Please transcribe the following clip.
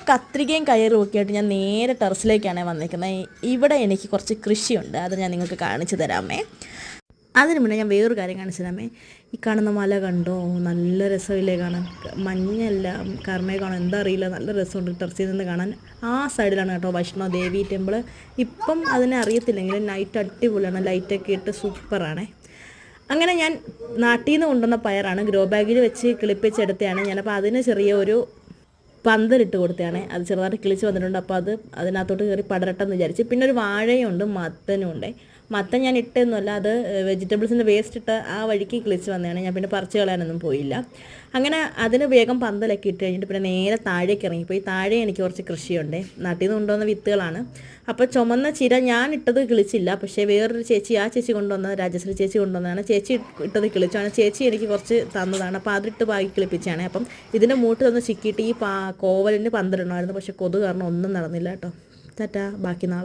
കത്രികയും കയറും ഒക്കെ ആയിട്ട് ഞാൻ നേരെ ടെറസിലേക്കാണ് വന്നിരിക്കുന്നത്. ഇവിടെ എനിക്ക് കുറച്ച് കൃഷിയുണ്ട്, അത് ഞാൻ നിങ്ങൾക്ക് കാണിച്ചു തരാമേ. അതിന് മുന്നേ ഞാൻ വേറൊരു കാര്യം കാണിച്ചു തരാമേ. ഈ കാണുന്ന മല കണ്ടോ, നല്ല രസമില്ലേ കാണാൻ. മഞ്ഞല്ല കർമ്മയെ കാണാൻ, എന്താ അറിയില്ല, നല്ല രസമുണ്ട് ടെറസിൽ നിന്ന് കാണാൻ. ആ സൈഡിലാണ് കേട്ടോ വൈഷ്ണോ ദേവി ടെമ്പിൾ. ഇപ്പം അതിനെ അറിയത്തില്ലെങ്കിലും നൈറ്റ് അടിപൊളിയാണ്, ലൈറ്റൊക്കെ ഇട്ട് സൂപ്പറാണേ. അങ്ങനെ ഞാൻ നാട്ടിൽ നിന്ന് കൊണ്ടുവന്ന പയറാണ്, ഗ്രോ ബാഗിൽ വെച്ച് കിളിപ്പിച്ചെടുത്തതാണ് ഞാനപ്പോൾ അതിന് ചെറിയ ഒരു പന്തലിട്ട് കൊടുത്തതാണ്. അത് ചെറുതായിട്ട് കിളിച്ച് വന്നിട്ടുണ്ട്. അപ്പോൾ അതിനകത്തോട്ട് കയറി പടരട്ടെന്ന് വിചാരിച്ച്. പിന്നെ ഒരു വാഴയുണ്ട്, മത്തനും ഉണ്ട്. മത്തൻ ഞാൻ ഇട്ടൊന്നുമല്ല, അത് വെജിറ്റബിൾസിൻ്റെ വേസ്റ്റ് ഇട്ട് ആ വഴിക്ക് കിളിച്ച് വന്നതാണ്. ഞാൻ പിന്നെ പറിച്ച് കളയാനൊന്നും പോയില്ല. അങ്ങനെ അതിന് വേഗം പന്തലൊക്കെ ഇട്ട് കഴിഞ്ഞിട്ട് പിന്നെ നേരെ താഴേക്ക് ഇറങ്ങിപ്പോയി. താഴെ എനിക്ക് കുറച്ച് കൃഷിയുണ്ട്, നാട്ടിൽ നിന്ന് കൊണ്ടുവന്ന വിത്തുകളാണ്. അപ്പോൾ ചുമന്ന ചീര ഞാൻ ഇട്ടത് കിളിച്ചില്ല, പക്ഷേ വേറൊരു ചേച്ചി, ആ ചേച്ചി കൊണ്ടുവന്ന രാജശ്രീ ചേച്ചി കൊണ്ടുവന്നതാണ്. ചേച്ചി ഇട്ടത് കിളിച്ചാണ്. ചേച്ചി എനിക്ക് കുറച്ച് തന്നതാണ്, അപ്പോൾ അതിട്ട് ബാക്കി കിളിപ്പിച്ചാണ്. അപ്പം ഇതിൻ്റെ മൂട്ട് തന്ന് ചിക്കിയിട്ട് ഈ കോവലിന് പന്തലിടണമായിരുന്നു, പക്ഷേ കൊതു കാരണം ഒന്നും നടന്നില്ല കേട്ടോ. ടാറ്റാ, ബാക്കി നാളെ.